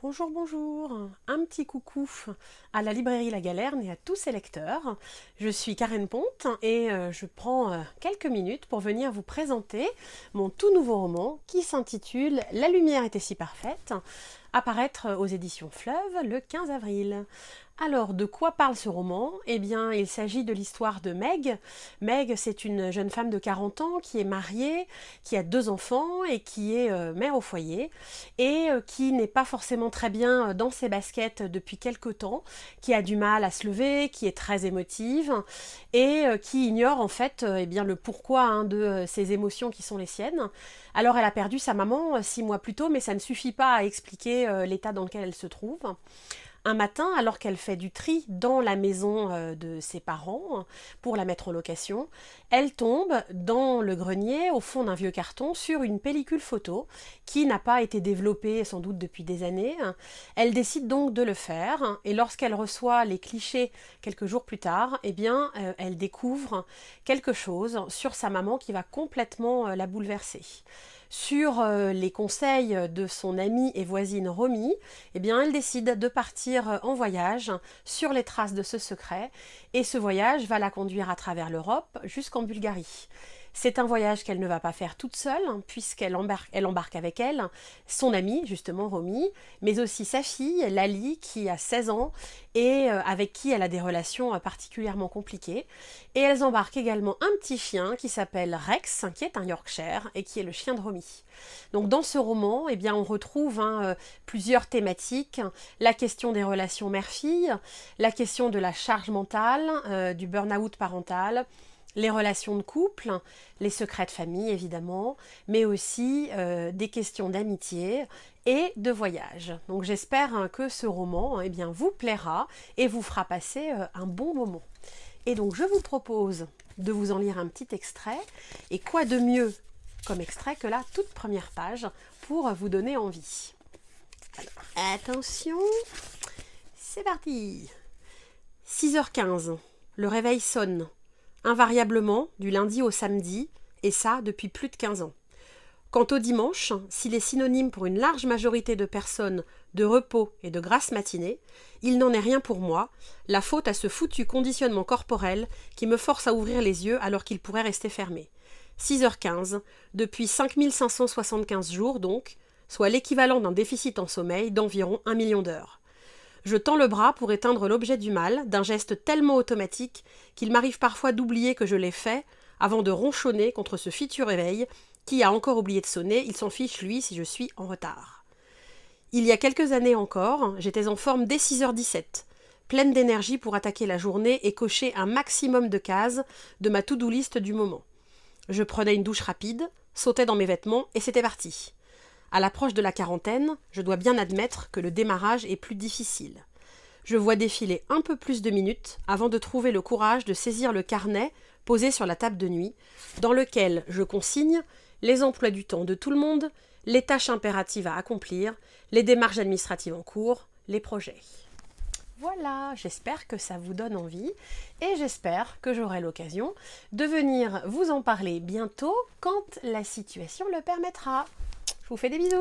Bonjour, bonjour, un petit coucou à la librairie La Galerne et à tous ses lecteurs. Je suis Karen Ponte et je prends quelques minutes pour venir vous présenter mon tout nouveau roman qui s'intitule La lumière était si parfaite, à paraître aux éditions Fleuve le 15 avril. Alors, de quoi parle ce roman? Eh bien, il s'agit de l'histoire de Meg. Meg, c'est une jeune femme de 40 ans qui est mariée, qui a 2 enfants et qui est mère au foyer et qui n'est pas forcément très bien dans ses baskets depuis quelque temps, qui a du mal à se lever, qui est très émotive et qui ignore en fait eh bien, le pourquoi de ses émotions qui sont les siennes. Alors, elle a perdu sa maman 6 mois plus tôt, mais ça ne suffit pas à expliquer l'état dans lequel elle se trouve. Un matin, alors qu'elle fait du tri dans la maison de ses parents pour la mettre en location, elle tombe dans le grenier, au fond d'un vieux carton, sur une pellicule photo qui n'a pas été développée sans doute depuis des années. Elle décide donc de le faire et lorsqu'elle reçoit les clichés quelques jours plus tard, eh bien, elle découvre quelque chose sur sa maman qui va complètement la bouleverser. Sur les conseils de son amie et voisine Romy, eh bien, elle décide de partir en voyage sur les traces de ce secret et ce voyage va la conduire à travers l'Europe jusqu'en Bulgarie. C'est un voyage qu'elle ne va pas faire toute seule, puisqu'elle embarque avec elle son amie, justement Romy, mais aussi sa fille, Lali, qui a 16 ans et avec qui elle a des relations particulièrement compliquées. Et elles embarquent également un petit chien qui s'appelle Rex, qui est un Yorkshire et qui est le chien de Romy. Donc dans ce roman, eh bien, on retrouve plusieurs thématiques, la question des relations mère-fille, la question de la charge mentale, du burn-out parental, les relations de couple, les secrets de famille évidemment, mais aussi des questions d'amitié et de voyage. Donc j'espère que ce roman eh bien, vous plaira et vous fera passer un bon moment. Et donc je vous propose de vous en lire un petit extrait. Et quoi de mieux comme extrait que la toute première page pour vous donner envie. Alors, attention, c'est parti. 6h15, le réveil sonne, invariablement du lundi au samedi, et ça depuis plus de 15 ans. Quant au dimanche, s'il est synonyme pour une large majorité de personnes de repos et de grasse matinée, il n'en est rien pour moi, la faute à ce foutu conditionnement corporel qui me force à ouvrir les yeux alors qu'ils pourraient rester fermés. 6h15, depuis 5575 jours donc, soit l'équivalent d'un déficit en sommeil d'environ 1 million d'heures. Je tends le bras pour éteindre l'objet du mal, d'un geste tellement automatique qu'il m'arrive parfois d'oublier que je l'ai fait, avant de ronchonner contre ce fichu réveil qui a encore oublié de sonner, il s'en fiche lui si je suis en retard. Il y a quelques années encore, j'étais en forme dès 6h17, pleine d'énergie pour attaquer la journée et cocher un maximum de cases de ma to-do list du moment. Je prenais une douche rapide, sautais dans mes vêtements et c'était parti. À l'approche de la quarantaine, je dois bien admettre que le démarrage est plus difficile. Je vois défiler un peu plus de minutes avant de trouver le courage de saisir le carnet posé sur la table de nuit, dans lequel je consigne les emplois du temps de tout le monde, les tâches impératives à accomplir, les démarches administratives en cours, les projets. Voilà, j'espère que ça vous donne envie et j'espère que j'aurai l'occasion de venir vous en parler bientôt quand la situation le permettra. Je vous fais des bisous.